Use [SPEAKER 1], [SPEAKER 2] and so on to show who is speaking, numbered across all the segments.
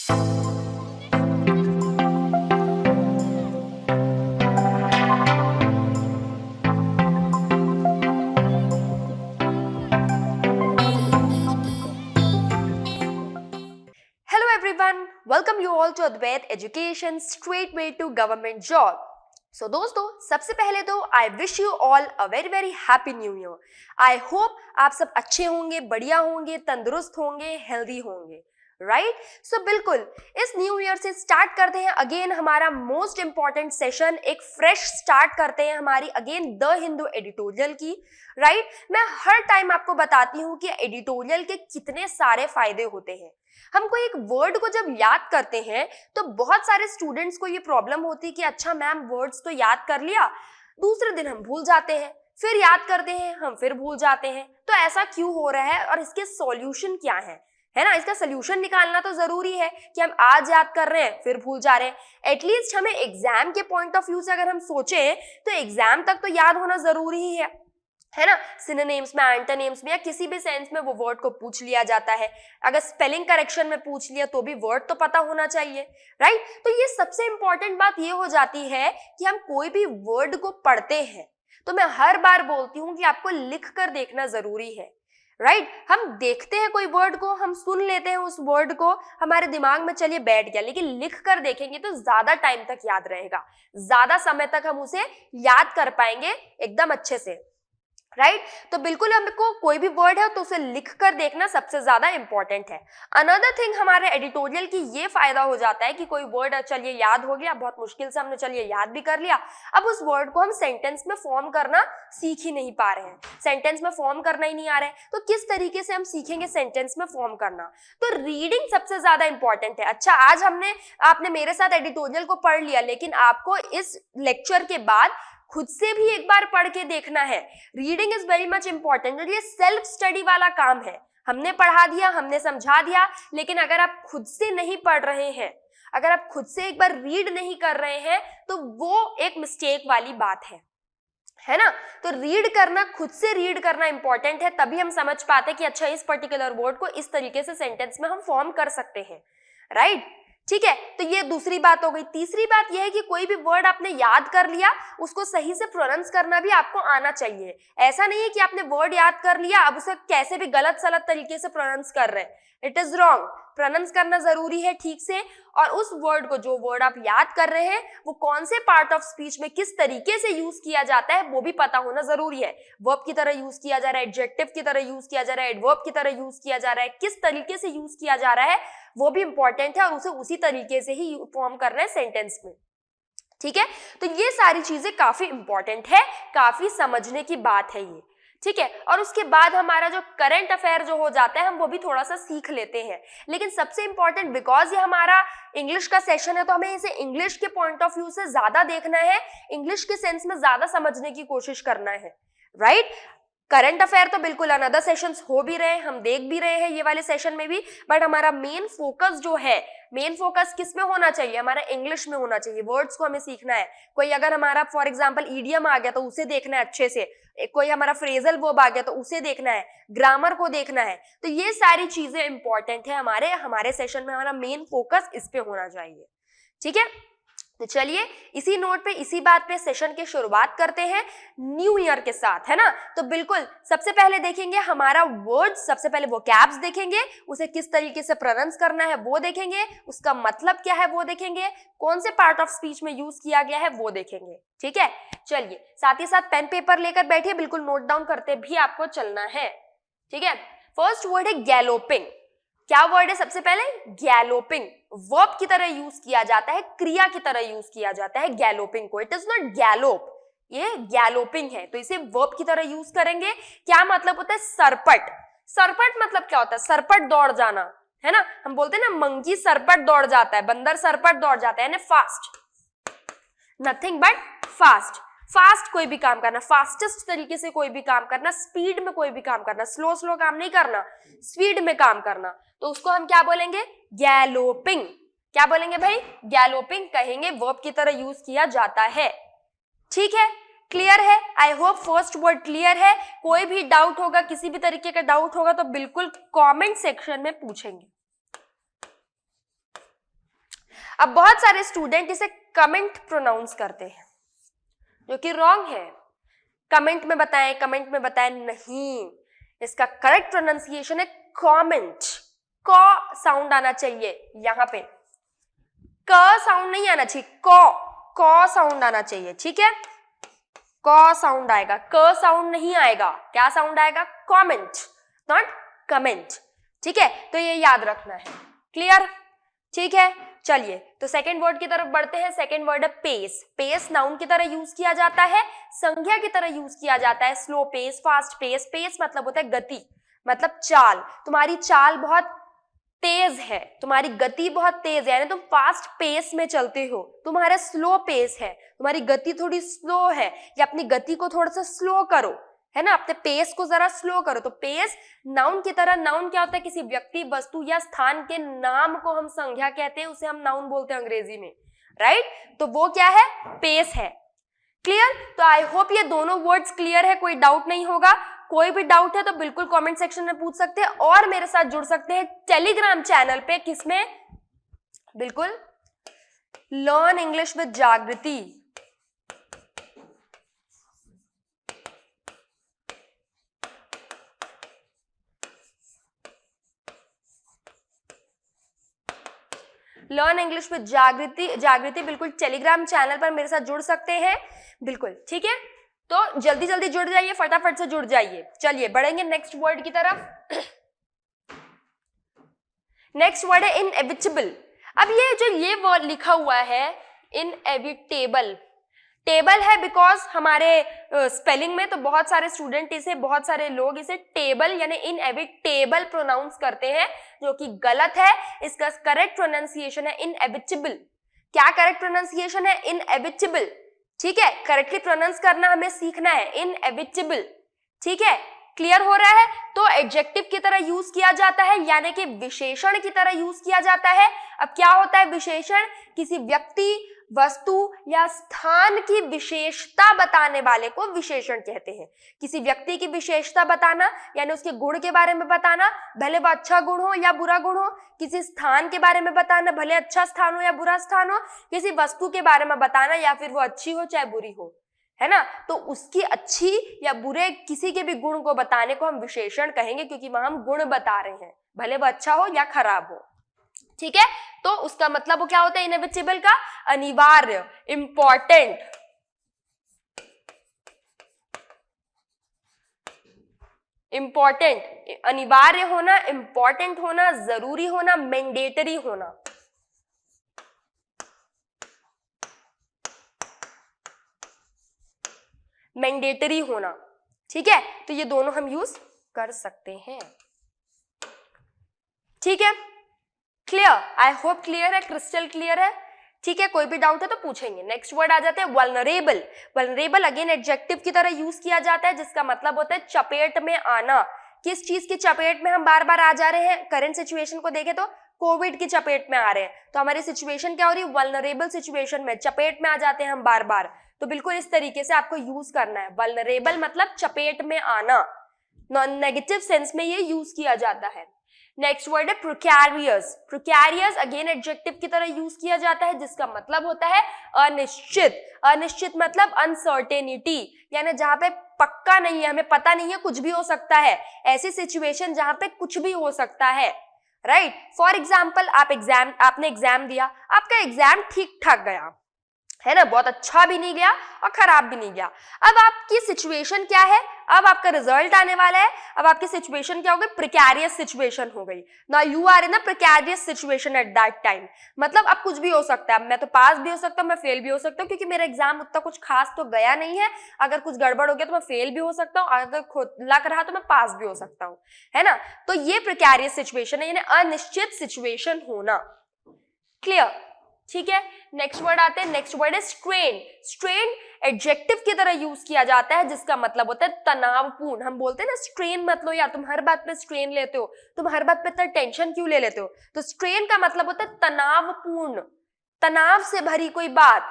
[SPEAKER 1] Hello everyone, welcome you all to Advait Education Straight Way to Government Job. So दोस्तों, सबसे पहले तो I wish you all a very very happy new year. I hope आप सब अच्छे होंगे, बढ़िया होंगे, तंदुरुस्त होंगे, हेल्दी होंगे, राइट? सो बिल्कुल इस न्यू ईयर से स्टार्ट करते हैं अगेन हमारा मोस्ट इंपॉर्टेंट सेशन, एक फ्रेश स्टार्ट करते हैं हमारी अगेन द हिंदू एडिटोरियल की, राइट? मैं हर टाइम आपको बताती हूँ कि एडिटोरियल के कितने सारे फायदे होते हैं। हम कोई एक वर्ड को जब याद करते हैं तो बहुत सारे स्टूडेंट्स को ये प्रॉब्लम होती है कि अच्छा मैम वर्ड्स तो याद कर लिया, दूसरे दिन हम भूल जाते हैं, फिर याद करते हैं हम फिर भूल जाते हैं, तो ऐसा क्यों हो रहा है और इसके सॉल्यूशन क्या है ना? इसका सोल्यूशन निकालना तो जरूरी है कि हम आज याद कर रहे हैं फिर भूल जा रहे हैं। एटलीस्ट हमें एग्जाम के पॉइंट ऑफ व्यू से अगर हम सोचें तो एग्जाम तक तो याद होना जरूरी ही है ना? सिनोनिम्स में, एंटोनिम्स में या किसी भी सेंस में वो वर्ड को पूछ लिया जाता है। अगर स्पेलिंग करेक्शन में पूछ लिया तो भी वर्ड तो पता होना चाहिए, राइट? तो ये सबसे इंपॉर्टेंट बात ये हो जाती है कि हम कोई भी वर्ड को पढ़ते हैं तो मैं हर बार बोलती हूँ कि आपको लिख कर देखना जरूरी है, राइट? हम देखते हैं कोई वर्ड को, हम सुन लेते हैं उस वर्ड को, हमारे दिमाग में चलिए बैठ गया, लेकिन लिख कर देखेंगे तो ज्यादा टाइम तक याद रहेगा, ज्यादा समय तक हम उसे याद कर पाएंगे एकदम अच्छे से, राइट? तो बिल्कुल हमको कोई भी वर्ड है तो उसे लिख कर देखना सबसे ज्यादा इंपॉर्टेंट है। अनदर थिंग हमारे एडिटोरियल की ये फायदा हो जाता है कि कोई वर्ड चलिए याद हो गया, बहुत मुश्किल से हमने चलिए याद भी कर लिया, अब उस वर्ड को हम सेंटेंस में फॉर्म करना सीख ही नहीं पा रहे हैं, सेंटेंस में फॉर्म करना ही नहीं आ रहा है, तो किस तरीके से हम सीखेंगे सेंटेंस में फॉर्म करना? तो रीडिंग सबसे ज्यादा इंपॉर्टेंट है। अच्छा, आज आपने मेरे साथ एडिटोरियल को पढ़ लिया, लेकिन आपको इस लेक्चर के बाद खुद से भी एक बार पढ़ के देखना है। Reading is very much important. ये सेल्फ स्टडी वाला काम है, हमने पढ़ा दिया, हमने समझा दिया, लेकिन अगर आप खुद से नहीं पढ़ रहे हैं, अगर आप खुद से एक बार रीड नहीं कर रहे हैं तो वो एक मिस्टेक वाली बात है ना? तो रीड करना, खुद से रीड करना इंपॉर्टेंट है, तभी हम समझ पाते कि अच्छा इस पर्टिकुलर वर्ड को इस तरीके से सेंटेंस में हम फॉर्म कर सकते हैं, राइट? ठीक है, तो ये दूसरी बात हो गई। तीसरी बात यह है कि कोई भी वर्ड आपने याद कर लिया, उसको सही से प्रोनाउंस करना भी आपको आना चाहिए। ऐसा नहीं है कि आपने वर्ड याद कर लिया, अब उसे कैसे भी गलत सलत तरीके से प्रोनाउंस कर रहे हैं, इट इज रॉन्ग। प्रोनाउंस करना जरूरी है ठीक से, और उस वर्ड को, जो वर्ड आप याद कर रहे हैं, वो कौन से पार्ट ऑफ स्पीच में किस तरीके से यूज किया जाता है वो भी पता होना जरूरी है। वर्ब की तरह यूज किया जा रहा है, एडजेक्टिव की तरह यूज किया जा रहा है, एडवर्ब की तरह यूज किया जा रहा है, किस तरीके से यूज किया जा रहा है वो भी इंपॉर्टेंट है, और उसे उसी तरीके से ही फॉर्म करना है सेंटेंस में, ठीक है? तो ये सारी चीजें काफी इंपॉर्टेंट है, काफी समझने की बात है ये, ठीक है? और उसके बाद हमारा जो करंट अफेयर जो हो जाता है हम वो भी थोड़ा सा सीख लेते हैं, लेकिन सबसे इंपॉर्टेंट, बिकॉज ये हमारा इंग्लिश का सेशन है तो हमें इसे इंग्लिश के पॉइंट ऑफ व्यू से ज्यादा देखना है, इंग्लिश के सेंस में ज्यादा समझने की कोशिश करना है, राइट? करंट अफेयर तो बिल्कुल अनदर सेशंस हो भी रहे हैं, हम देख भी रहे हैं ये वाले सेशन में भी, बट हमारा मेन फोकस जो है, मेन फोकस किस में होना चाहिए? हमारा इंग्लिश में होना चाहिए। वर्ड्स को हमें सीखना है। कोई अगर हमारा फॉर एग्जांपल ईडियम आ गया तो उसे देखना है अच्छे से, कोई हमारा फ्रेजल वर्ब आ गया तो उसे देखना है, ग्रामर को देखना है, तो ये सारी चीजें इंपॉर्टेंट है। हमारे सेशन में हमारा मेन फोकस इस पे होना चाहिए, ठीक है? तो चलिए इसी नोट पे, इसी बात पे सेशन की शुरुआत करते हैं न्यू ईयर के साथ, है ना? तो बिल्कुल सबसे पहले देखेंगे हमारा वर्ड, सबसे पहले वोकैब्स देखेंगे, उसे किस तरीके से प्रोनाउंस करना है वो देखेंगे, उसका मतलब क्या है वो देखेंगे, कौन से पार्ट ऑफ स्पीच में यूज किया गया है वो देखेंगे, ठीक है? चलिए साथ ही साथ पेन पेपर लेकर बैठिए, बिल्कुल नोट डाउन करते भी आपको चलना है, ठीक है? फर्स्ट वर्ड है गैलोपिंग। क्या वर्ड है? सबसे पहले गैलोपिंग। वर्ब की तरह यूज किया जाता है, क्रिया की तरह यूज किया जाता है गैलोपिंग को। इट इज नॉट गैलोप, ये गैलोपिंग है, तो इसे वर्ब की तरह यूज करेंगे। क्या मतलब होता है? सरपट। सरपट मतलब क्या होता है? सरपट दौड़ जाना, है ना? हम बोलते हैं ना मंकी सरपट दौड़ जाता है, बंदर सरपट दौड़ जाता है, यानी fast, nothing but fast. Fast कोई भी काम करना, फास्टेस्ट तरीके से कोई भी काम करना, स्पीड में कोई भी काम करना, स्लो स्लो काम नहीं करना, स्पीड में काम करना, तो उसको हम क्या बोलेंगे? गैलोपिंग। क्या बोलेंगे भाई? गैलोपिंग कहेंगे, वर्ब की तरह यूज किया जाता है, ठीक है? क्लियर है? I hope first word clear है। कोई भी डाउट होगा, किसी भी तरीके का डाउट होगा तो बिल्कुल कमेंट सेक्शन में पूछेंगे। अब बहुत सारे स्टूडेंट इसे कमेंट प्रोनाउंस करते हैं, जो कि रॉन्ग है। कमेंट में बताएं, कमेंट में बताएं, नहीं, इसका करेक्ट प्रोनाउंसिएशन है कमेंट। क साउंड आना चाहिए यहां पे, क साउंड नहीं आना चाहिए, क साउंड आना चाहिए, ठीक है। क साउंड आएगा, क साउंड नहीं आएगा। क्या साउंड आएगा? कमेंट, नॉट कमेंट, ठीक है। तो ये याद रखना है, क्लियर, ठीक है। चलिए तो सेकेंड वर्ड की तरफ बढ़ते हैं। सेकेंड वर्ड है पेस। पेस नाउन की तरह यूज किया जाता है, संज्ञा की तरह यूज किया जाता है। Slow pace, fast pace. Pace मतलब होता है गति, मतलब चाल। तुम्हारी चाल बहुत तेज है, तुम्हारी गति बहुत तेज है, यानी तुम फास्ट पेस में चलते हो। तुम्हारा स्लो पेस है, तुम्हारी गति थोड़ी स्लो है, या अपनी गति को थोड़ा सा स्लो करो, है ना, अपने पेस को जरा स्लो करो। तो पेस नाउन की तरह, नाउन क्या होता है? किसी व्यक्ति, वस्तु या स्थान के नाम को हम संज्ञा कहते हैं, उसे हम नाउन बोलते हैं अंग्रेजी में, राइट। तो वो क्या है? पेस है, क्लियर। तो आई होप ये दोनों वर्ड्स क्लियर है, कोई डाउट नहीं होगा। कोई भी डाउट है तो बिल्कुल कमेंट सेक्शन में पूछ सकते हैं, और मेरे साथ जुड़ सकते हैं टेलीग्राम चैनल पे, किसमें? बिल्कुल, लर्न इंग्लिश विद जागृति। लर्न इंग्लिश विद जागृति बिल्कुल टेलीग्राम चैनल पर मेरे साथ जुड़ सकते हैं, बिल्कुल, ठीक है। तो जल्दी जल्दी जुड़ जाइए, फटाफट से जुड़ जाइए। चलिए बढ़ेंगे नेक्स्ट वर्ड की तरफ। नेक्स्ट वर्ड है इनएविटेबल। अब ये वर्ड लिखा हुआ है इनएविटेबल, टेबल है बिकॉज हमारे स्पेलिंग में तो बहुत सारे स्टूडेंट इसे, बहुत सारे लोग इसे टेबल यानी इनएविटेबल प्रोनाउंस करते हैं, जो कि गलत है। इसका करेक्ट प्रोनाउंसिएशन है इनएविटेबल। क्या करेक्ट प्रोनाउंसिएशन है? इनएविटेबल, ठीक है। करेक्टली प्रोनाउंस करना हमें सीखना है, इनएविटेबल, ठीक है। क्लियर हो रहा है? तो एडजेक्टिव की तरह यूज किया जाता है, यानी कि विशेषण की तरह यूज किया जाता है। अब क्या होता है विशेषण? किसी व्यक्ति, वस्तु या स्थान की विशेषता बताने वाले को विशेषण कहते हैं। किसी व्यक्ति की विशेषता बताना यानी उसके गुण के बारे में बताना, भले वो अच्छा गुण हो या बुरा गुण हो। किसी स्थान के बारे में बताना, भले अच्छा स्थान हो या बुरा स्थान हो। किसी वस्तु के बारे में बताना, या फिर वो अच्छी हो चाहे बुरी हो, है ना। तो उसकी अच्छी या बुरे किसी के भी गुण को बताने को हम विशेषण कहेंगे, क्योंकि वहां हम गुण बता रहे हैं, भले वो अच्छा हो या खराब हो, ठीक है। तो उसका मतलब वो क्या होता है इनएविटेबल का? अनिवार्य, इंपॉर्टेंट, इंपॉर्टेंट, अनिवार्य होना, इंपॉर्टेंट होना, जरूरी होना, मैंडेटरी होना। मैंडेटरी होना, ठीक है। तो ये दोनों हम यूज कर सकते हैं, ठीक है। क्लियर? आई होप क्लियर है, क्रिस्टल क्लियर है, ठीक है। कोई भी डाउट है तो पूछेंगे। नेक्स्ट वर्ड आ जाते हैं वल्नरेबल। वल्नरेबल अगेन एडजेक्टिव की तरह यूज किया जाता है, जिसका मतलब होता है चपेट में आना। किस चीज की चपेट में हम बार बार आ जा रहे हैं? करंट सिचुएशन को देखें तो कोविड की चपेट में आ रहे हैं, तो हमारी सिचुएशन क्या हो रही है? वल्नरेबल सिचुएशन में, चपेट में आ जाते हैं हम बार बार। तो बिल्कुल इस तरीके से आपको यूज करना है। वल्नरेबल मतलब चपेट में आना, नॉन नेगेटिव सेंस में ये यूज किया जाता है। नेक्स्ट वर्ड है प्रिकैरियस। प्रिकैरियस अगेन एडजेक्टिव की तरह यूज किया जाता है, जिसका मतलब होता है अनिश्चित। अनिश्चित मतलब अनसर्टेनिटी, यानी जहां पे पक्का नहीं है, हमें पता नहीं है, कुछ भी हो सकता है। ऐसी सिचुएशन जहां पे कुछ भी हो सकता है, राइट। फॉर एग्जाम्पल आपने एग्जाम दिया, आपका एग्जाम ठीक ठाक गया, है ना, बहुत अच्छा भी नहीं गया और खराब भी नहीं गया। अब आपकी सिचुएशन क्या है? अब आपका रिजल्ट आने वाला है। अब आपकी सिचुएशन क्या हो गई? प्रिकैरियस सिचुएशन हो गई। Now you are in a precarious situation at that time. मतलब अब कुछ भी हो सकता है, मैं तो पास भी हो सकता हूँ, मैं फेल भी हो सकता हूँ, क्योंकि मेरा एग्जाम उतना कुछ खास तो गया नहीं है। अगर कुछ गड़बड़ हो गया तो मैं फेल भी हो सकता हूँ, अगर लक रहा तो मैं पास भी हो सकता हूँ, है ना। तो ये प्रिकैरियस सिचुएशन है, यानी अनिश्चित सिचुएशन होना। क्लियर? ठीक है। नेक्स्ट वर्ड आते हैं, नेक्स्ट वर्ड है स्ट्रेन। स्ट्रेन एडजेक्टिव की तरह यूज किया जाता है, जिसका मतलब होता है तनावपूर्ण। हम बोलते हैं ना स्ट्रेन मत लो यार, तुम हर बात पे स्ट्रेन लेते हो, तुम हर बात पे इतना टेंशन क्यों ले लेते हो? तो स्ट्रेन का मतलब होता है तनावपूर्ण, तनाव से भरी कोई बात,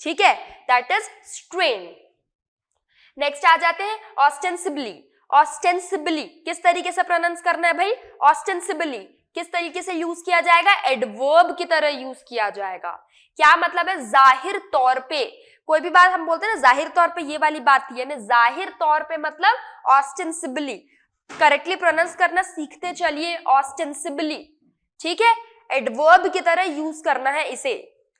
[SPEAKER 1] ठीक है, दैट इज स्ट्रेन। नेक्स्ट आ जाते हैं ऑस्टेंसिबली। ऑस्टेंसिबली किस तरीके से प्रोनाउंस करना है भाई? ऑस्टेंसिबली, किस तरीके से यूज किया जाएगा? एडवर्ब की तरह यूज किया जाएगा। क्या मतलब है? जाहिर तौर पे, कोई भी बात हम बोलते हैं ना जाहिर तौर पे, ये वाली बात थी, यानी जाहिर तौर पे मतलब ऑस्टेंसिबली। करेक्टली प्रोनाउंस करना सीखते चलिए, ऑस्टेंसिबली, ठीक है? एडवर्ब की तरह यूज करना है इसे।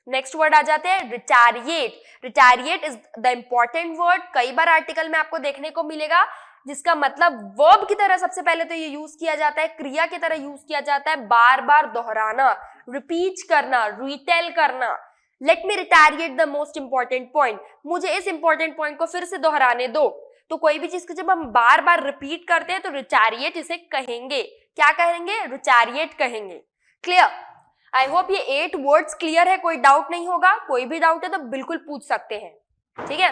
[SPEAKER 1] नेक्स्ट वर्ड आ जाते हैं रिटारिएट। रिटारिएट इज द इंपॉर्टेंट वर्ड, कई बार आर्टिकल में आपको देखने को मिलेगा, जिसका मतलब वर्ब की तरह सबसे पहले तो ये यूज किया जाता है, क्रिया की तरह यूज किया जाता है, बार बार दोहराना, रिपीट करना, रिटेल करना। Let me reiterate the most important point, मुझे इस इंपॉर्टेंट पॉइंट को फिर से दोहराने दो। तो कोई भी चीज को जब हम बार बार रिपीट करते हैं तो रिटारिएट इसे कहेंगे। क्या कहेंगे? रिटारिएट कहेंगे। क्लियर? आई होप ये 8 वर्ड्स क्लियर है, कोई डाउट नहीं होगा। कोई भी डाउट है तो बिल्कुल पूछ सकते हैं, ठीक है?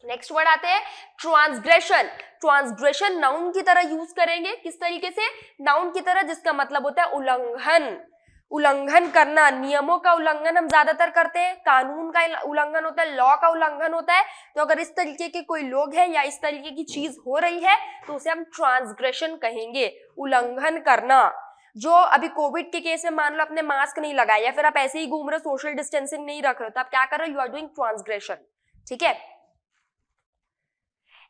[SPEAKER 1] नेक्स्ट वर्ड आते हैं ट्रांसग्रेशन। ट्रांसग्रेशन नाउन की तरह यूज करेंगे। किस तरीके से? नाउन की तरह, जिसका मतलब होता है उल्लंघन। उल्लंघन करना, नियमों का उल्लंघन हम ज्यादातर करते हैं, कानून का उल्लंघन होता है, लॉ का उल्लंघन होता है। तो अगर इस तरीके के कोई लोग हैं या इस तरीके की चीज हो रही है तो उसे हम ट्रांसग्रेशन कहेंगे, उल्लंघन करना। जो अभी कोविड के केस में मान लो आपने मास्क नहीं लगाया या फिर आप ऐसे ही घूम रहे हो, सोशल डिस्टेंसिंग नहीं रख रहे हो, तो आप क्या कर रहे हो? यू आर डूइंग ट्रांसग्रेशन, ठीक है?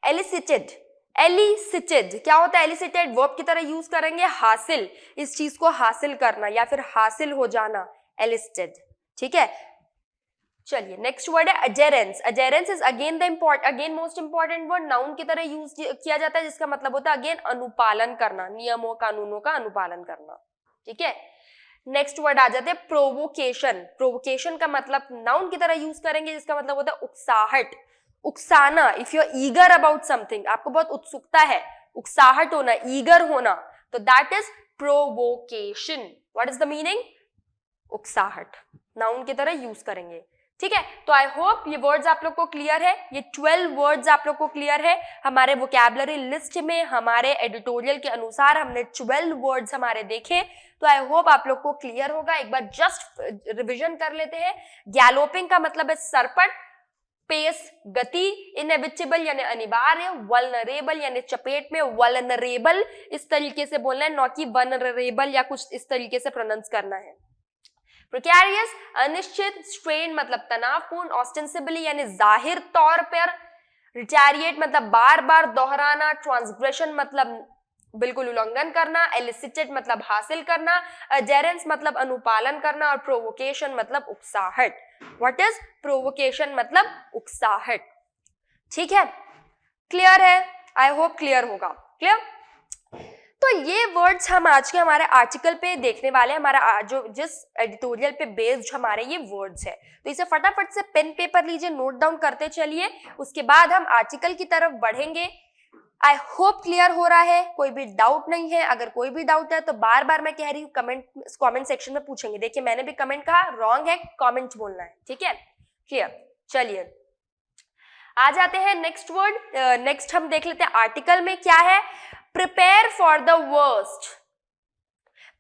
[SPEAKER 1] एलिसिटेड। एलिसिटेड क्या होता है? एलिसिटेड वर्ब की तरह यूज करेंगे, हासिल, इस चीज को हासिल करना या फिर हासिल हो जाना, एलिसिटेड, ठीक है? चलिए नेक्स्ट वर्ड है अजेरेंस। अजेरेंस is again again most important word, noun की तरह यूज किया जाता है, जिसका मतलब होता है अगेन अनुपालन करना, नियमों कानूनों का अनुपालन करना, ठीक है? नेक्स्ट वर्ड आ जाते हैं प्रोवोकेशन। प्रोवोकेशन का मतलब नाउन की तरह यूज करेंगे, जिसका मतलब होता है उकसाहट, उकसाना। If you are eager about something, आपको बहुत उत्सुकता है, उकसाहट होना, ईगर होना, तो that is provocation. What is the meaning? उकसाहट, नाउन की तरह यूज करेंगे, ठीक है? तो आई होप ये वर्ड्स आप लोग को क्लियर है, ये 12 वर्ड्स आप लोग को क्लियर है। हमारे वोकैबुलरी लिस्ट में हमारे एडिटोरियल के अनुसार हमने 12 वर्ड्स हमारे देखे, तो आई होप आप लोग को क्लियर होगा। एक बार जस्ट रिवीजन कर लेते हैं। गैलोपिंग का मतलब है सरपट, पेस गति, इनएविटेबल यानी अनिवार्य, वल्नरेबल यानी चपेट में, वल्नरेबल इस तरीके से बोलना है, न कि वल्नरेबल या कुछ इस तरीके से प्रोनाउंस करना है। प्रिकैरियस अनिश्चित, स्ट्रेन मतलब तनावपूर्ण, ऑस्टेंसिबली यानी जाहिर तौर पर, रिटारिएट मतलब बार बार दोहराना, ट्रांसग्रेशन मतलब बिल्कुल उल्लंघन करना, एलिसिटेड मतलब हासिल करना, अजेरेंस मतलब अनुपालन करना, और प्रोवोकेशन मतलब उकसाहट। What is provocation? मतलब उकसाहट, ठीक है? क्लियर है? आई होप क्लियर होगा। क्लियर? तो ये वर्ड्स हम आज के हमारे आर्टिकल पे देखने वाले हैं, हमारा जो जिस एडिटोरियल पे बेस्ड हमारे ये वर्ड्स है, तो इसे फटाफट से पेन पेपर लीजिए, नोट डाउन करते चलिए, उसके बाद हम आर्टिकल की तरफ बढ़ेंगे। आई होप क्लियर हो रहा है, कोई भी डाउट नहीं है। अगर कोई भी डाउट है तो बार बार मैं कह रही हूँ कमेंट सेक्शन में पूछेंगे। देखिए मैंने भी कमेंट कहा, रॉन्ग है, कमेंट बोलना है, ठीक है? क्लियर? चलिए आ जाते हैं नेक्स्ट वर्ड। नेक्स्ट हम देख लेते हैं आर्टिकल में क्या है। Prepare for the worst.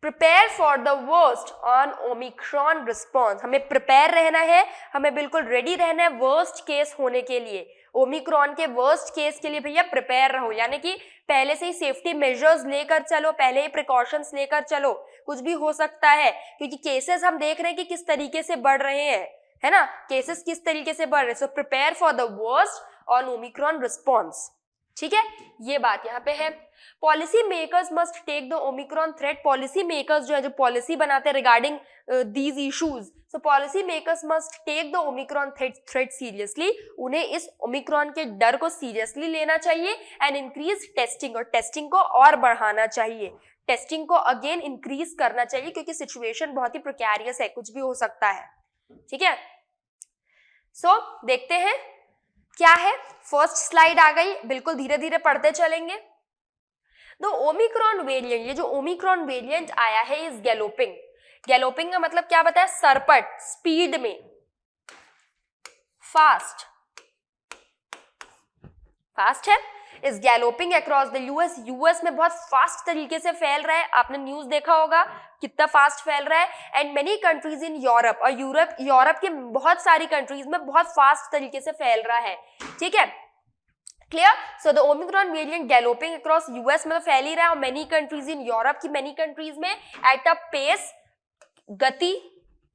[SPEAKER 1] Prepare for the worst on Omicron response. हमें प्रिपेयर रहना है, हमें बिल्कुल रेडी रहना है वर्स्ट केस होने के लिए, ओमिक्रॉन के वर्स्ट केस के लिए भैया प्रिपेयर रहो, यानी कि पहले से ही सेफ्टी मेजर्स लेकर चलो, पहले ही प्रिकॉशंस लेकर चलो, कुछ भी हो सकता है, क्योंकि केसेस हम देख रहे हैं कि किस तरीके से बढ़ रहे हैं, है ना? केसेस किस तरीके से बढ़ रहे हैं। So prepare for the worst on Omicron response, ठीक है? ये बात यहाँ पे है। Policy makers must take the Omicron threat. Policy makers जो है, जो पॉलिसी बनाते हैं regarding these issues, so policy makers must take the Omicron threat seriously. उन्हें इस ओमिक्रॉन के डर को सीरियसली लेना चाहिए एंड इंक्रीज टेस्टिंग, और टेस्टिंग को और बढ़ाना चाहिए, टेस्टिंग को अगेन इंक्रीज करना चाहिए, क्योंकि सिचुएशन बहुत ही प्रिकैरियस है, कुछ भी हो सकता है, ठीक है? सो देखते हैं क्या है। फर्स्ट स्लाइड आ गई, बिल्कुल धीरे धीरे पढ़ते चलेंगे। द ओमिक्रॉन वेरिएंट, ये जो ओमिक्रॉन वेरिएंट आया है इज गैलोपिंग। गैलोपिंग का मतलब क्या बताया? सरपट, स्पीड में, फास्ट, फास्ट है, is galloping across the US. US में बहुत फास्ट तरीके से फैल रहा है, आपने न्यूज देखा होगा कितना फास्ट फैल रहा है। And many countries in Europe, और यूरोप के बहुत सारी कंट्रीज में बहुत फास्ट तरीके से फैल रहा है, ठीक है? Clear? So the Omicron variant galloping across US में तो फैल ही रहा है और मेनी कंट्रीज इन यूरोप की मेनी कंट्रीज में एट अ पेस, गति,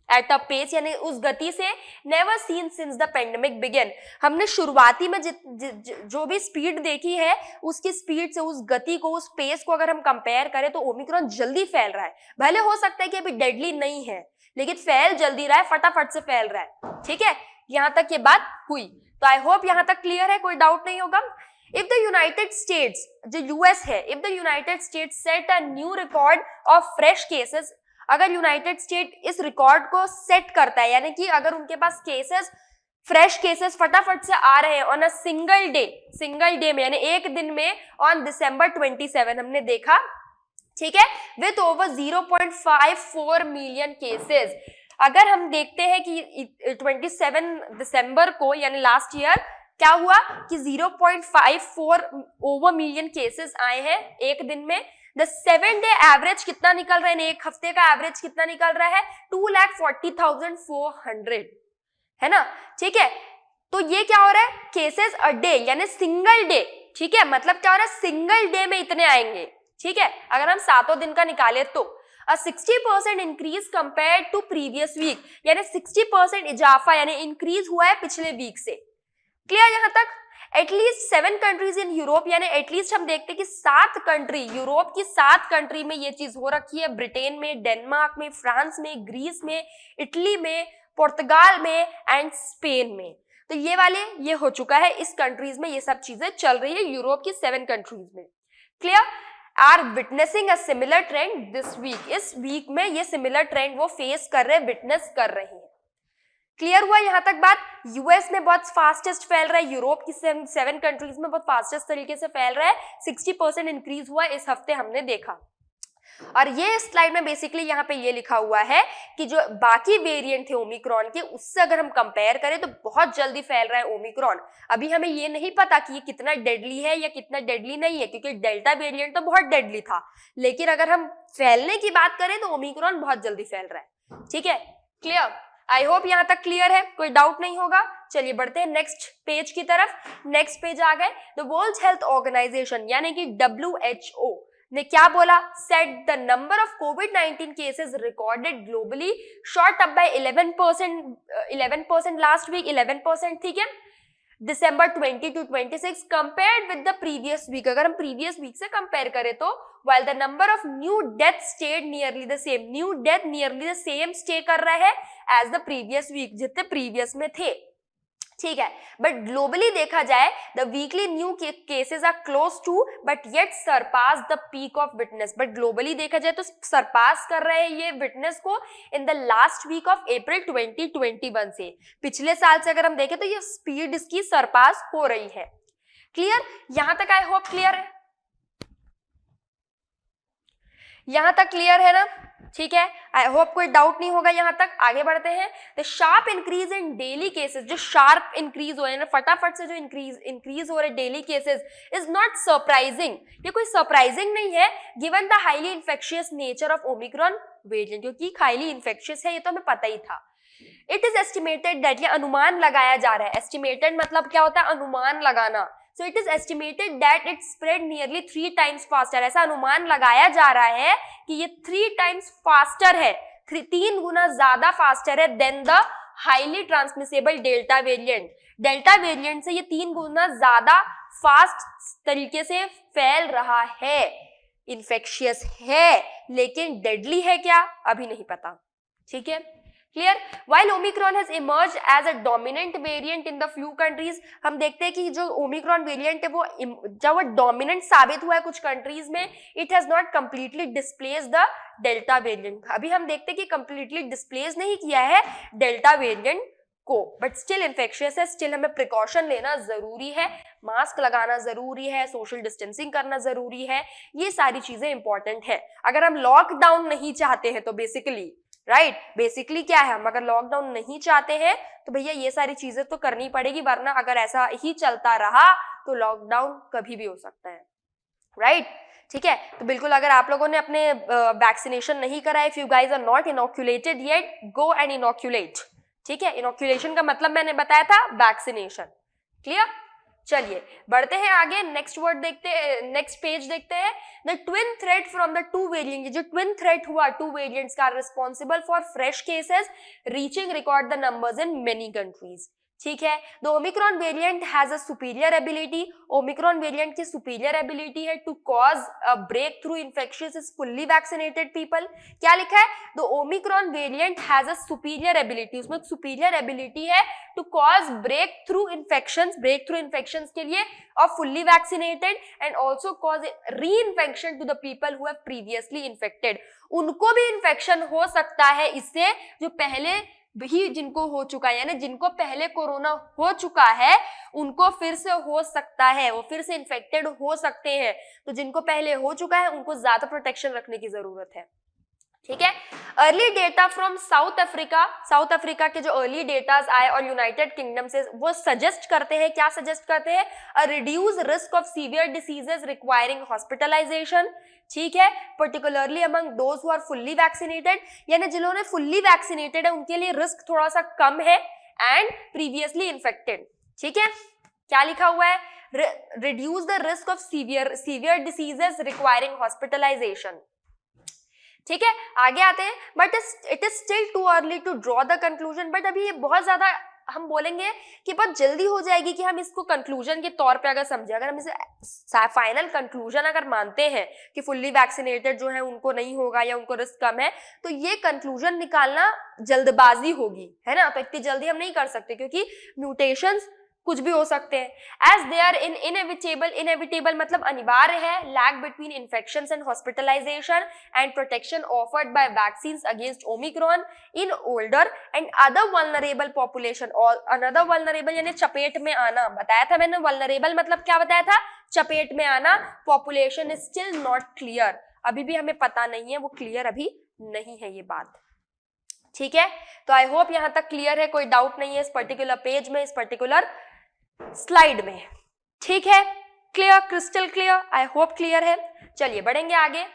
[SPEAKER 1] एट अ पेस यानी उस गति से never seen since the pandemic begin. हमने शुरुआती में जो भी स्पीड देखी है उसकी स्पीड से, उस गति को, उस पेस को अगर हम कंपेयर करें तो ओमिक्रॉन जल्दी फैल रहा है। भले हो सकता है कि अभी डेडली नहीं है लेकिन फैल जल्दी रहा है, फटाफट से फैल रहा है। ठीक है, यहां तक ये बात हुई तो आई होप यहां तक क्लियर है, कोई डाउट नहीं होगा। इफ द यूनाइटेड स्टेट्स, जो यूएस है, if the United states set a new record of fresh cases, अगर यूनाइटेड स्टेट इस रिकॉर्ड को सेट करता है यानी कि अगर उनके पास केसेस, फ्रेश केसेस फटाफट से आ रहे हैं ऑन अ सिंगल डे में, यानी एक दिन में, ऑन दिसंबर 27 हमने देखा, ठीक है, विथ ओवर 0.54 मिलियन केसेस। अगर हम देखते हैं कि 27 दिसंबर को यानी लास्ट ईयर क्या हुआ कि 0.54 ओवर मिलियन केसेस आए हैं एक दिन में। द 7 डे एवरेज कितना निकल रहा है, एक हफ्ते का एवरेज कितना निकल रहा है, 2,40,400, है ना। ठीक है, तो ये क्या हो रहा है, केसेस अ डे यानी सिंगल डे। ठीक है, मतलब क्या हो रहा है, सिंगल डे में इतने आएंगे। ठीक है, अगर हम 7 दिन का निकाले तो 60% increase compare to previous week, यानी 60% इजाफा यानी इंक्रीज हुआ है पिछले वीक से। क्लियर यहां तक? एटलीस्ट 7 कंट्रीज इन यूरोप, यानी एटलीस्ट हम देखते हैं कि 7 कंट्री, यूरोप की 7 कंट्री में ये चीज हो रखी है, ब्रिटेन में, डेनमार्क में, फ्रांस में, ग्रीस में, इटली में, पुर्तगाल में एंड स्पेन में। तो ये वाले ये हो चुका है, इस कंट्रीज में ये सब चीजें चल रही है, यूरोप की 7 कंट्रीज में। Clear? Are witnessing a similar trend this week, इस वीक में ये सिमिलर ट्रेंड वो फेस कर रहे हैं, विटनेस कर रहे हैं। क्लियर हुआ यहां तक बात? यूएस में बहुत फास्टेस्ट फैल रहा है, यूरोप की 7 कंट्रीज में बहुत फास्टेस्ट तरीके से फैल रहा है, 60% इंक्रीज हुआ इस हफ्ते हमने देखा। और ये स्लाइड में बेसिकली यहाँ पे ये लिखा हुआ है कि जो बाकी वेरिएंट थे ओमिक्रॉन के, उससे अगर हम कंपेयर करें तो बहुत जल्दी फैल रहा है ओमिक्रॉन। अभी हमें ये नहीं पता कि ये कितना डेडली है या कितना डेडली नहीं है, क्योंकि डेल्टा वेरिएंट तो बहुत डेडली था, लेकिन अगर हम फैलने की बात करें तो ओमिक्रॉन बहुत जल्दी फैल रहा है। ठीक है, क्लियर? आई होप यहां तक क्लियर है, कोई डाउट नहीं होगा। चलिए बढ़ते हैं नेक्स्ट पेज की तरफ। नेक्स्ट पेज आ गए, द वर्ल्ड हेल्थ ऑर्गेनाइजेशन यानी कि WHO ने क्या बोला, सेट द नंबर ऑफ कोविड-19 cases recorded globally shot up by 11% last week, 11%। ठीक है, December 20 to 26 compared with the previous week. अगर हम प्रीवियस वीक से कंपेयर करें तो while the number of new deaths stayed nearly the same, new death nearly the same stay कर रहा है as the previous week, जितने प्रीवियस में थे। ठीक है, बट ग्लोबली देखा जाए the weekly new cases are close to but yet surpass the peak of witness, but globally देखा जाए तो सरपास कर रहे हैं ये विटनेस को in the last week of April 2021 से। पिछले साल से अगर हम देखें तो ये स्पीड इसकी सरपास हो रही है। क्लियर? यहां तक आई होप क्लियर है, यहां तक क्लियर है ना? ठीक है, आई होप कोई डाउट नहीं होगा यहां तक। आगे बढ़ते हैं। The sharp increase in daily cases, जो शार्प इंक्रीज हो रहे हैं, फटाफट से जो इंक्रीज हो रहे daily cases is not surprising, ये कोई सरप्राइजिंग नहीं है given the highly infectious nature of Omicron variant, क्योंकि हाईली इन्फेक्शियस है ये तो हमें पता ही था। इट इज एस्टिमेटेड दैट, ये अनुमान लगाया जा रहा है, एस्टिमेटेड मतलब क्या होता है, अनुमान लगाना। So it is estimated that it spread nearly 3 times faster, ऐसा अनुमान लगाया जा रहा है कि ये 3 times faster है, 3 गुना ज्यादा फास्टर है than the highly transmissible delta variant. Delta variant से ये 3 गुना ज्यादा फास्ट तरीके से फैल रहा है। इन्फेक्शियस है लेकिन डेडली है क्या, अभी नहीं पता। ठीक है, clear? While Omicron has emerged as a dominant variant in the few countries, हम देखते हैं कि जो ओमिक्रॉन वेरिएंट है वो जब वो डोमिनेंट साबित हुआ है कुछ कंट्रीज में, it has not completely displace the delta variant. अभी हम देखते हैं कि कंप्लीटली डिस्प्लेस नहीं किया है डेल्टा वेरिएंट को, बट स्टिल इन्फेक्शियस है, स्टिल हमें प्रिकॉशन लेना जरूरी है, मास्क लगाना जरूरी है, सोशल डिस्टेंसिंग करना जरूरी है, ये सारी चीजें इंपॉर्टेंट है। अगर हम लॉकडाउन नहीं चाहते हैं तो बेसिकली बेसिकली क्या है, हम अगर लॉकडाउन नहीं चाहते हैं तो भैया ये सारी चीजें तो करनी पड़ेगी, वरना अगर ऐसा ही चलता रहा तो लॉकडाउन कभी भी हो सकता है। राइट? ठीक है, तो बिल्कुल अगर आप लोगों ने अपने वैक्सीनेशन नहीं कराए, if you guys are not inoculated yet, go and inoculate. ठीक है, इनोक्यूलेशन का मतलब मैंने बताया था वैक्सीनेशन। क्लियर? चलिए बढ़ते हैं आगे, नेक्स्ट वर्ड देखते हैं, नेक्स्ट पेज देखते हैं। The twin threat from the two variant, जो ट्विन थ्रेट हुआ टू वेरिएंट्स का, responsible for fresh cases reaching record the numbers in many countries. ठीक है, the Omicron variant has a superior ability, Omicron variant की superior ability है to cause a breakthrough infections is fully vaccinated people. क्या लिखा है? The Omicron variant has a superior ability, उसमें superior ability है to cause breakthrough infections के लिए of fully vaccinated and also cause reinfection to the people who have previously infected. उनको भी infection हो सकता है इससे जो पहले भी जिनको हो चुका है, यानी जिनको पहले कोरोना हो चुका है उनको फिर से हो सकता है, वो फिर से इन्फेक्टेड हो सकते हैं। तो जिनको पहले हो चुका है उनको ज्यादा प्रोटेक्शन रखने की जरूरत है। ठीक है, early data from south Africa के जो अर्ली डेटाज आए और यूनाइटेड किंगडम से, वो सजेस्ट करते हैं, क्या सजेस्ट करते हैं? A reduce risk of severe diseases requiring hospitalisation. ठीक है, particularly among those who are fully vaccinated, यानी जिन्होंने फुल्ली वैक्सीनेटेड है उनके लिए रिस्क थोड़ा सा कम है, एंड प्रीवियसली इन्फेक्टेड। ठीक है, क्या लिखा हुआ है? Reduce the risk of severe diseases requiring hospitalisation. ठीक है, आगे आते हैं। But it is still too early to draw the conclusion, but अभी ये बहुत ज्यादा हम बोलेंगे कि बहुत जल्दी हो जाएगी कि हम इसको कंक्लूजन के तौर पे अगर समझे, अगर हम इसे फाइनल कंक्लूजन अगर मानते हैं कि फुल्ली वैक्सीनेटेड जो है उनको नहीं होगा या उनको रिस्क कम है, तो ये कंक्लूजन निकालना जल्दबाजी होगी, है ना। तो इतनी जल्दी हम नहीं कर सकते क्योंकि म्यूटेशंस कुछ भी हो सकते हैं। एज दे आर इनएविटेबल मतलब अनिवार्य है, lag between infections and hospitalisation and protection offered by vaccines against Omicron in older and other vulnerable population. और अनदर वल्नरेबल यानी चपेट में आना, बताया था मैंने। वल्नरेबल मतलब क्या बताया था? चपेट में आना। Population is still not clear, अभी भी हमें पता नहीं है, वो क्लियर अभी नहीं है ये बात। ठीक है, तो आई होप यहां तक क्लियर है, कोई डाउट नहीं है इस पर्टिकुलर पेज में, इस पर्टिकुलर स्लाइड में। ठीक है, clear, crystal clear, I hope clear है। चलिए बढ़ेंगे आगे,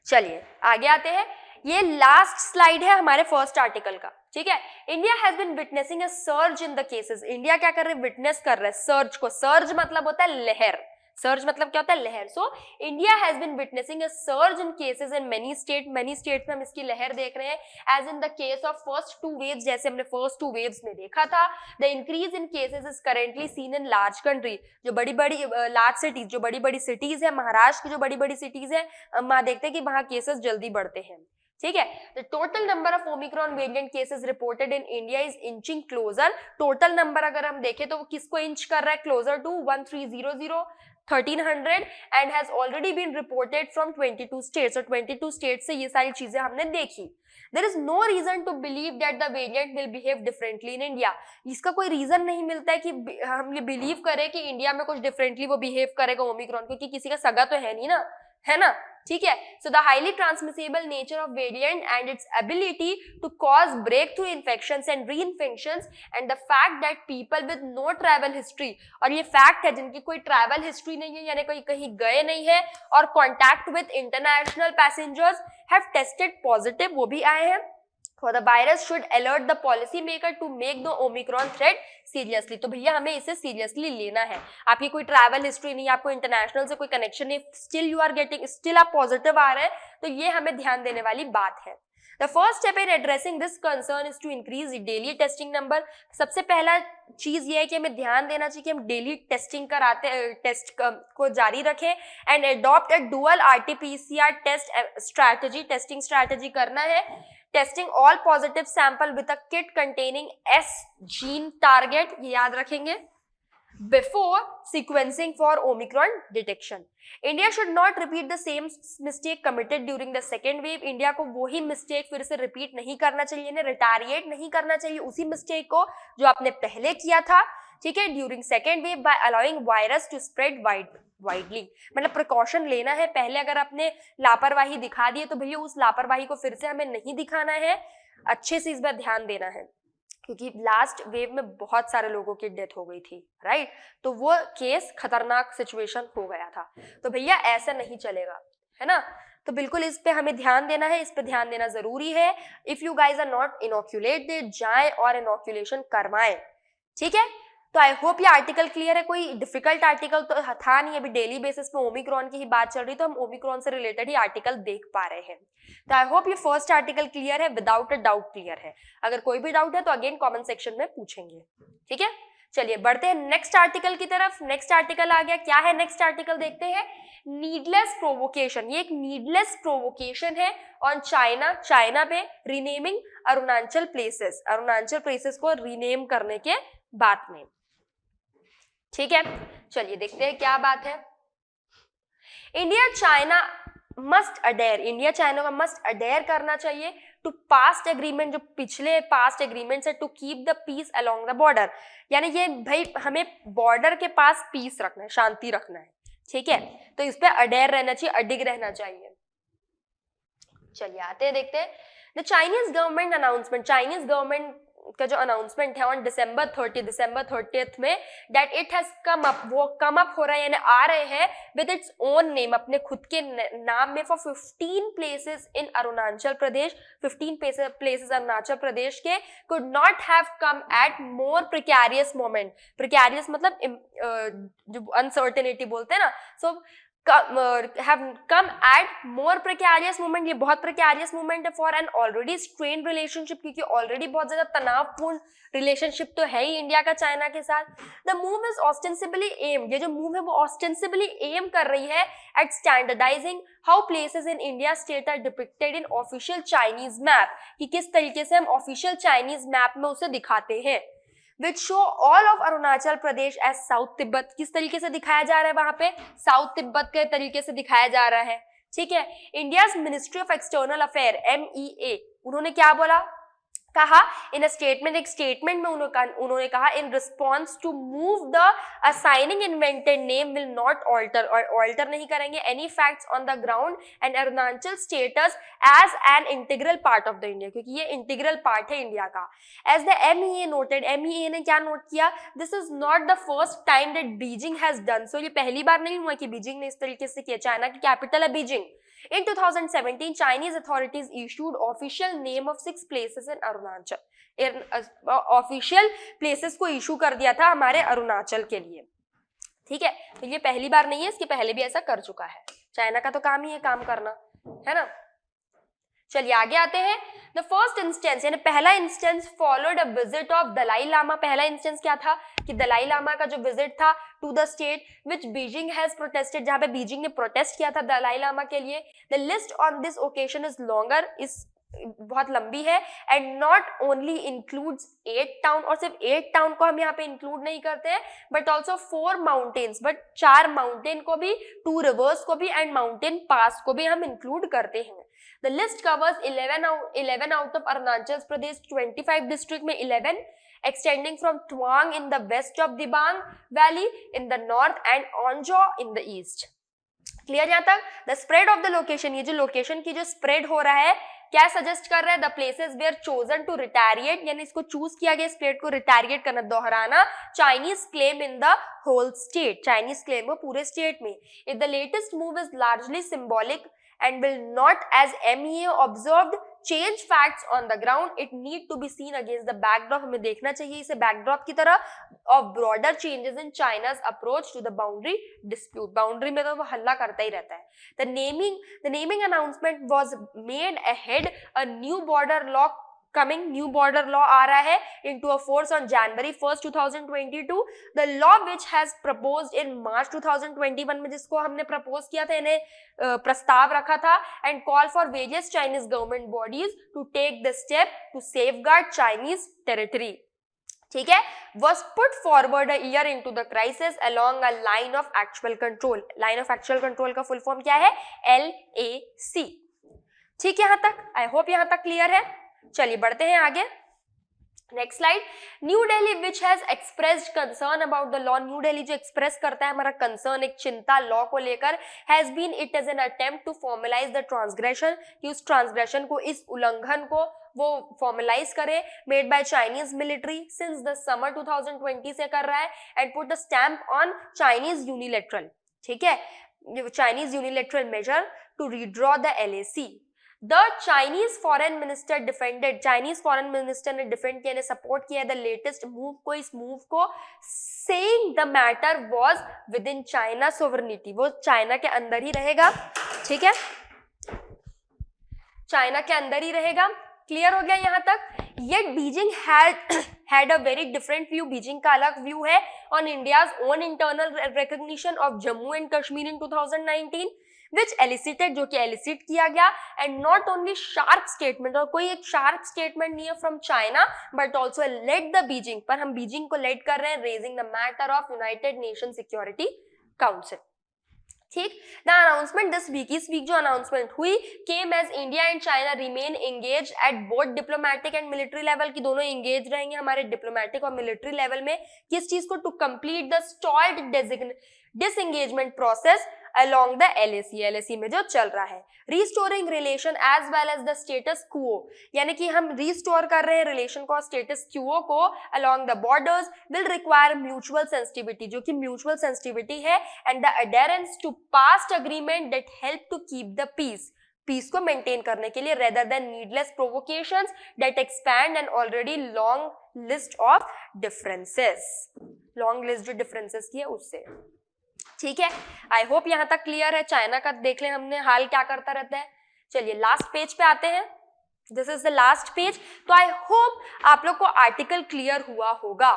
[SPEAKER 1] चलिए आगे आते हैं। ये लास्ट स्लाइड है हमारे फर्स्ट आर्टिकल का। ठीक है, India has been witnessing a surge in the cases. India क्या कर रहे हैं? विटनेस कर रहे हैं सर्ज को। सर्ज मतलब होता है लहर, सर्ज मतलब क्या होता है? लहर। So India has been witnessing a surge in cases in many state में हम इसकी लहर देख रहे हैं। As in the case of first two waves, जैसे हमने फर्स्ट टू वेव्स में देखा था। The increase in cases is currently seen in large country, जो बड़ी बड़ी लार्ज सिटीज, जो बड़ी बड़ी सिटीज है, महाराष्ट्र की जो बड़ी बड़ी सिटीज है, वहां देखते हैं कि वहां केसेस जल्दी बढ़ते हैं। ठीक है, the total number of Omicron variant cases reported in India is inching closer. Total number अगर हम देखें तो वो किसको इंच कर रहा है? Closer to 1300 and has already been reported from 22 states. और 22 states से ये सारी चीजें हमने देखी। There is no reason to believe that the variant will behave differently in India. इसका कोई रीजन नहीं मिलता है कि हम ये बिलीव करें कि इंडिया में कुछ डिफरेंटली वो बिहेव करेगा ओमिक्रॉन, क्योंकि किसी का सगा तो है नहीं ना, है ना। ठीक है, so the highly transmissible nature of variant and its ability to cause breakthrough infections and reinfections and the fact that people with no travel history, और ये फैक्ट है जिनकी कोई ट्रैवल हिस्ट्री नहीं है, यानी कोई कहीं गए नहीं है, और contact with international passengers have tested positive, वो भी आए हैं, for the virus should alert the policy maker to make the Omicron threat seriously। तो भैया हमें इसे सीरियसली लेना है। आपकी कोई ट्रैवल हिस्ट्री नहीं, आपको इंटरनेशनल से कोई कनेक्शन नहीं, स्टिल आप पॉजिटिव आ रहे हैं, तो ये हमें ध्यान देने वाली बात है। The first step in addressing this concern is to increase daily testing number। सबसे पहला चीज ये है कि हमें ध्यान देना चाहिए कि हम डेली टेस्टिंग टेस्ट को जारी रखें and adopt a dual RT-PCR testing strategy करना है। Testing all positive sample with a kit containing S gene target, ये याद रखेंगे, before sequencing for Omicron detection. India should not repeat the same mistake committed during the second wave। India को वही mistake फिर से repeat नहीं करना चाहिए, ना रिटारिएट नहीं करना चाहिए उसी मिस्टेक को जो आपने पहले किया था। ठीक है, during second wave by allowing virus to spread widely, मतलब प्रिकॉशन लेना है। पहले अगर आपने लापरवाही दिखा दी है तो भैया उस लापरवाही को फिर से हमें नहीं दिखाना है, अच्छे से इस पर ध्यान देना है, क्योंकि लास्ट वेव में बहुत सारे लोगों की डेथ हो गई थी, राइट। तो वो केस खतरनाक सिचुएशन हो गया था, तो भैया ऐसा नहीं चलेगा, है ना। तो बिल्कुल इस पे हमें ध्यान देना है, इस पे ध्यान देना जरूरी है। If you guys are not inoculated, जाएं और इनोक्यूलेशन करवाएं। ठीक है, तो आई होप ये आर्टिकल क्लियर है, कोई डिफिकल्ट आर्टिकल तो था नहीं, अभी डेली बेसिस पे ओमिक्रॉन की ही बात चल रही, तो हम ओमिक्रॉन से रिलेटेड ही आर्टिकल देख पा रहे हैं। तो आई होप ये फर्स्ट आर्टिकल क्लियर है, विदाउट अ डाउट क्लियर है। अगर कोई भी डाउट है तो अगेन कमेंट सेक्शन में पूछेंगे, ठीक है। चलिए बढ़ते हैं नेक्स्ट आर्टिकल की तरफ। नेक्स्ट आर्टिकल आ गया, क्या है नेक्स्ट आर्टिकल देखते हैं। नीडलेस प्रोवोकेशन, ये एक नीडलेस प्रोवोकेशन है ऑन चाइना, चाइना पे renaming Arunachal places, Arunachal places को रीनेम करने के बात में, ठीक है। चलिए देखते हैं क्या बात है। India China must adhere, India China का मस्ट अडेयर करना चाहिए टू पास्ट एग्रीमेंट, जो पिछले पास्ट एग्रीमेंट है, to keep the peace along the border, यानी ये भाई हमें बॉर्डर के पास पीस रखना है, शांति रखना है, ठीक है। तो इस पे अडेयर रहना चाहिए, अडिग रहना चाहिए। चलिए आते हैं देखते हैं। The Chinese government announcement, Chinese government का जो अनाउंसमेंट है ऑन दिसंबर 30 में, that it has come up, वो कम अप हो रहा है यानी आ रहे हैं विद इट्स ओन नेम, अपने खुद के नाम में, for 15 places in Arunachal Pradesh, 15 places Arunachal Pradesh के could not have come at more precarious moment, precarious मतलब जो अनसर्टेनिटी बोलते हैं ना, सो have come at more precarious moment, ये बहुत precarious moment है for an already strained relationship, क्योंकि already बहुत ज्यादा तनावपूर्ण रिलेशनशिप तो है ही इंडिया का चाइना के साथ। The move is ostensibly aimed, ये जो मूव है वो ostensibly aim कर रही है at standardizing how places in India state are depicted in official Chinese map, कि किस तरीके से हम official Chinese map में उसे दिखाते हैं, which show all of Arunachal Pradesh as South Tibet, किस तरीके से दिखाया जा रहा है वहां पे, साउथ तिब्बत के तरीके से दिखाया जा रहा है, ठीक है। India's ministry of external affair MEA, उन्होंने क्या बोला, कहा इन अ स्टेटमेंट, एक स्टेटमेंट में उन्होंने कहा in response to move the assigning invented name will not alter, और ऑल्टर नहीं करेंगे any facts on the ground and Arunachal status as an integral part of the India, क्योंकि ये इंटीग्रल पार्ट है इंडिया का। As the MEA noted, MEA ने क्या note किया, this is not the first time that Beijing has done so, ये पहली बार नहीं हुआ कि बीजिंग ने इस तरीके से किया, चाइना की कैपिटल है Beijing. In 2017, Chinese authorities issued official name of 6 places in Arunachal. Official places को issue कर दिया था हमारे अरुणाचल के लिए, ठीक है। तो ये पहली बार नहीं है, इसके पहले भी ऐसा कर चुका है, चाइना का तो काम ही है काम करना, है ना। चलिए आगे आते हैं। द फर्स्ट इंस्टेंस, यानी पहला instance followed a visit of Dalai Lama, पहला इंस्टेंस क्या था कि दलाई लामा का जो विजिट था to the state which Beijing has protested, जहां पे बीजिंग ने प्रोटेस्ट किया था दलाई लामा के लिए। The list on this occasion is longer, इस बहुत लंबी है, and not only includes 8 town, और सिर्फ 8 टाउन को हम यहाँ पे इंक्लूड नहीं करते हैं, but also 4 mountains, but 4 mountain को भी, 2 रिवर्स को भी एंड माउंटेन पास को भी हम इंक्लूड करते हैं। The list covers 11 out of Arunachal Pradesh 25 district में 11, extending from Tawang in the west of Dibang Valley in the north and Onjo in the east. Clear यहाँ तक। The spread of the location, ये जो location की जो spread हो रहा है क्या सजेस्ट कर रहा है, the places were chosen to reiterate, यानी इसको चूज किया गया इस प्लेट को रिटैरिएट करना, दोहराना Chinese claim in the whole state, Chinese claim वो पूरे स्टेट में। If the latest move is largely symbolic and will not, as MEA observed, change facts on the ground, it need to be seen against the backdrop, हमें देखना चाहिए इसे backdrop की तरह of broader changes in China's approach to the boundary dispute, boundary में तो वो हल्ला करता ही रहता है। The naming announcement was made ahead a new border law coming, new border law आ रहा है into a force on January 1st 2022, the law which has proposed in March 2021 में, जिसको हमने प्रपोज किया था, इन्हें प्रस्ताव रखा था, and call for various Chinese government bodies to take the step to safeguard Chinese territory, ठीक है, was put forward a year into the crisis along a line of actual control, line of actual control का full form क्या है, LAC, ठीक है। यहाँ तक I hope यहाँ तक क्लियर है। चलिए बढ़ते हैं आगे। Next slide. New Delhi which has expressed concern about the law, new Delhi जो एक्सप्रेस करता है हमारा कंसर्न, एक चिंता लॉ को लेकर, has been it as an attempt to formalise the transgression, कि उस ट्रांसग्रेशन को, इस उल्लंघन को वो फॉर्मलाइज करे, made by Chinese military since the summer 2020 से कर रहा है, and put the stamp on Chinese unilateral, ठीक है, Chinese unilateral measure to redraw the LAC। The Chinese foreign minister defended, Chinese foreign minister ने डिफेंड किया, ने सपोर्ट किया द लेटेस्ट मूव को, इस मूव को, saying the matter was with in China sovereignty, वो चाइना के अंदर ही रहेगा, ठीक है, चाइना के अंदर ही रहेगा। क्लियर हो गया यहां तक? Yet Beijing had a very different view, Beijing का अलग व्यू है on India's own internal recognition of Jammu and Kashmir in 2019 which elicited, जो कि elicit किया गया, and not only sharp statement, और कोई एक sharp statement नहीं है from China, but also led the Beijing, पर हम बीजिंग को lead कर रहे हैं, raising the matter of United Nations Security Council, ठीक। The announcement this week, इस week जो announcement हुई, came as India and China remain engaged at both diplomatic and military level, की दोनों engaged रहेंगे हमारे diplomatic और military level में, किस चीज को, to complete the stalled disengagement process along the LAC में जो चल रहा है, restoring relation as well as the status quo, यानी कि हम restore कर रहे हैं relation को, status quo को along the borders will require mutual sensitivity, जो कि mutual sensitivity है, and the adherence to past agreement that help to keep the peace को maintain करने के लिए, rather than needless provocations that expand an already long list of differences की है उससे, ठीक है। आई होप यहां तक क्लियर है। चाइना का देख ले हमने हाल क्या करता रहता है। चलिए लास्ट पेज पे आते हैं, this is the last page. तो आई होप आप लोग को आर्टिकल क्लियर हुआ होगा,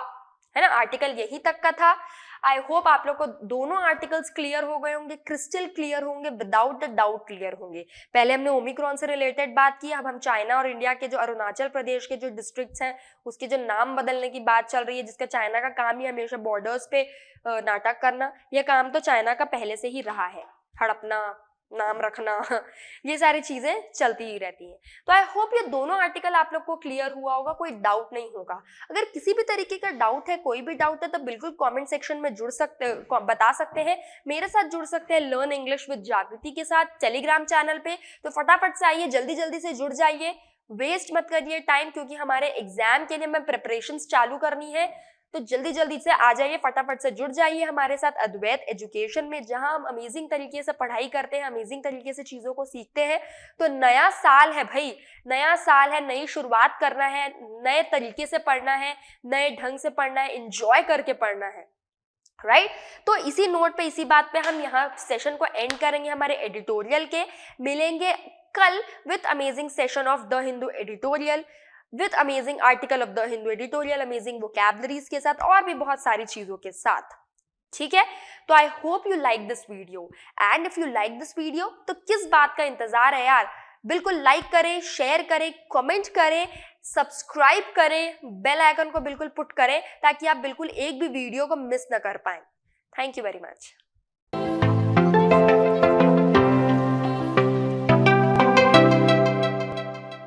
[SPEAKER 1] है ना, आर्टिकल यही तक का था। आई होप आप लोग को दोनों आर्टिकल्स क्लियर हो गए होंगे, क्रिस्टल क्लियर होंगे, विदाउट अ डाउट क्लियर होंगे। पहले हमने ओमिक्रॉन से रिलेटेड बात की, अब हम चाइना और इंडिया के जो अरुणाचल प्रदेश के जो डिस्ट्रिक्ट्स हैं उसके जो नाम बदलने की बात चल रही है, जिसका चाइना का काम ही हमेशा बॉर्डर्स पे नाटक करना, यह काम तो चाइना का पहले से ही रहा है, हड़पना, नाम रखना, ये सारी चीजें चलती ही रहती हैं। तो आई होप ये दोनों आर्टिकल आप लोग को क्लियर हुआ होगा, कोई डाउट नहीं होगा। अगर किसी भी तरीके का डाउट है, कोई भी डाउट है, तो बिल्कुल कमेंट सेक्शन में जुड़ सकते, बता सकते हैं, मेरे साथ जुड़ सकते हैं लर्न इंग्लिश विद जागृति के साथ टेलीग्राम चैनल पे। तो फटाफट से आइए, जल्दी जल्दी से जुड़ जाइए, वेस्ट मत करिए टाइम, क्योंकि हमारे एग्जाम के लिए हमें प्रिपरेशंस चालू करनी है। तो जल्दी जल्दी से आ जाइए, फटाफट से जुड़ जाइए हमारे साथ अद्वैत एजुकेशन में, जहां हम अमेजिंग तरीके से पढ़ाई करते हैं, अमेजिंग तरीके से चीजों को सीखते हैं। तो नया साल है भाई, नया साल है, नई शुरुआत करना है, नए तरीके से पढ़ना है, नए ढंग से पढ़ना है, एंजॉय करके पढ़ना है, राइट। तो इसी नोट पे, इसी बात पे हम यहाँ सेशन को एंड करेंगे हमारे एडिटोरियल के। मिलेंगे कल with amazing session of the Hindu editorial, with amazing article of the Hindu editorial, amazing vocabularies के साथ और भी बहुत सारी चीजों के साथ, ठीक है। तो I hope you like this video, and if you like this video तो किस बात का इंतजार है यार, बिल्कुल लाइक करें, शेयर करें, कमेंट करें, सब्सक्राइब करें, बेल आइकन को बिल्कुल पुट करें, ताकि आप बिल्कुल एक भी वीडियो को मिस ना कर पाए। Thank you very much.